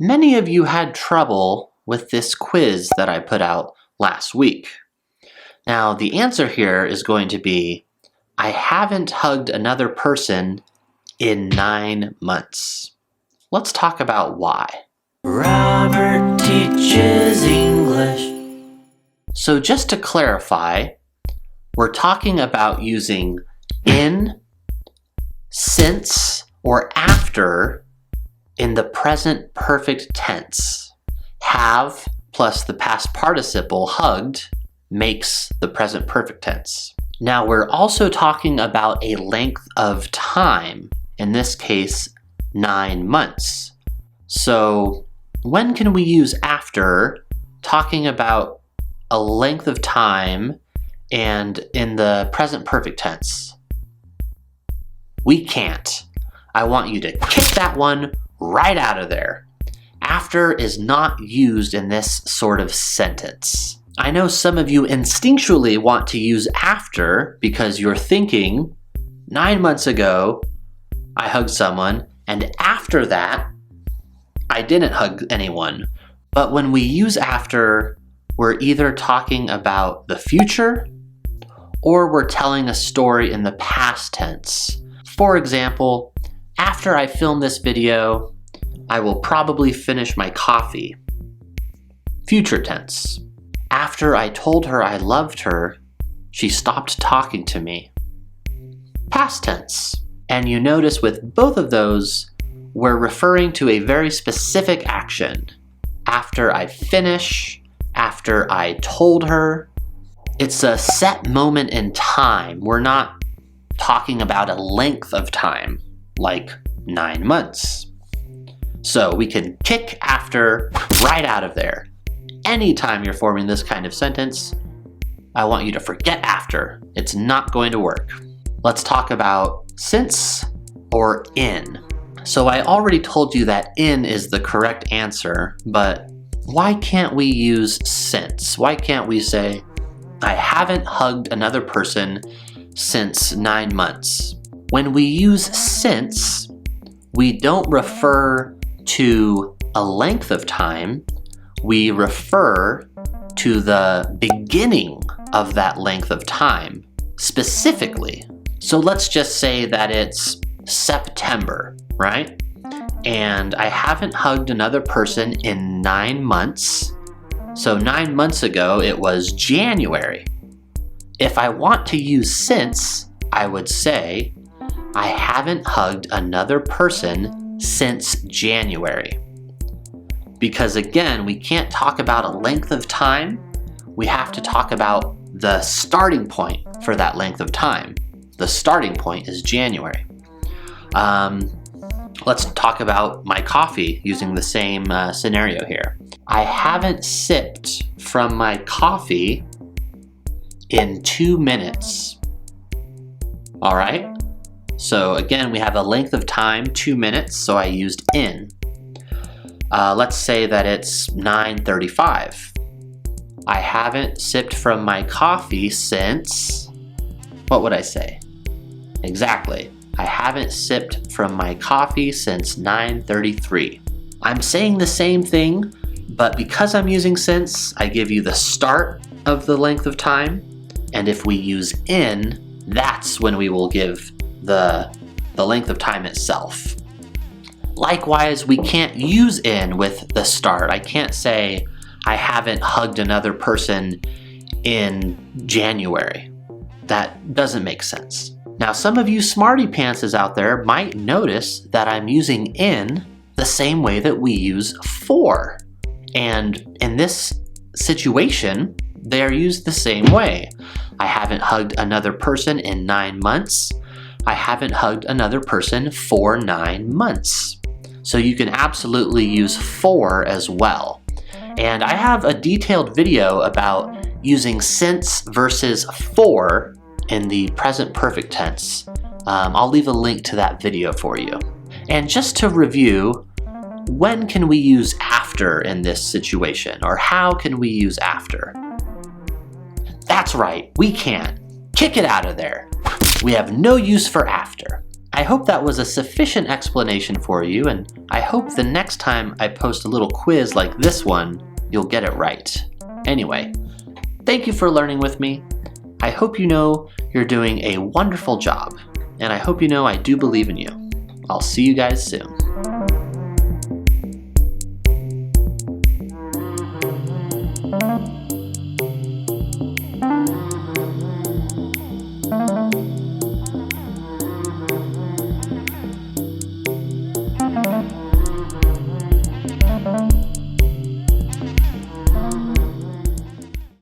Many of you had trouble with this quiz that I put out last week. Now, the answer here is going to be, I haven't hugged another person in 9 months. Let's talk about why. Robert teaches English. So just to clarify, we're talking about using in, since, or after in the present perfect tense. Have plus the past participle hugged makes the present perfect tense. Now we're also talking about a length of time, in this case 9 months. So when can we use after talking about a length of time and in the present perfect tense? We can't. I want you to kick that one right out of there. After is not used in this sort of sentence. I know some of you instinctually want to use after because you're thinking, 9 months ago, I hugged someone, and after that, I didn't hug anyone. But when we use after, we're either talking about the future or we're telling a story in the past tense. For example, after I film this video, I will probably finish my coffee. Future tense. After I told her I loved her, she stopped talking to me. Past tense. And you notice with both of those, we're referring to a very specific action. After I finish, after I told her. It's a set moment in time. We're not talking about a length of time, like 9 months. So we can kick after right out of there. Anytime you're forming this kind of sentence, I want you to forget after. It's not going to work. Let's talk about since or in. So I already told you that in is the correct answer, but why can't we use since? Why can't we say, I haven't hugged another person since 9 months? When we use since, we don't refer to a length of time, we refer to the beginning of that length of time, specifically. So let's just say that it's September, right? And I haven't hugged another person in 9 months. So 9 months ago, it was January. If I want to use since, I would say, I haven't hugged another person since January. Because again, we can't talk about a length of time. We have to talk about the starting point for that length of time. The starting point is January. Let's talk about my coffee using the same scenario here. I haven't sipped from my coffee in 2 minutes. All right? So again, we have a length of time, 2 minutes, so I used in. Let's say that it's 9:35. I haven't sipped from my coffee since, what would I say? Exactly. I haven't sipped from my coffee since 9:33. I'm saying the same thing, but because I'm using since, I give you the start of the length of time. And if we use in, that's when we will give the length of time itself. Likewise, we can't use in with the start. I can't say, I haven't hugged another person in January. That doesn't make sense. Now, some of you smarty pantses out there might notice that I'm using in the same way that we use for. And in this situation, they are used the same way. I haven't hugged another person in 9 months. I haven't hugged another person for 9 months. So you can absolutely use for as well. And I have a detailed video about using since versus for in the present perfect tense. I'll leave a link to that video for you. And just to review, when can we use after in this situation? Or how can we use after? That's right, we can't. Kick it out of there. We have no use for after. I hope that was a sufficient explanation for you, and I hope the next time I post a little quiz like this one, you'll get it right. Anyway, thank you for learning with me. I hope you know you're doing a wonderful job, and I hope you know I do believe in you. I'll see you guys soon.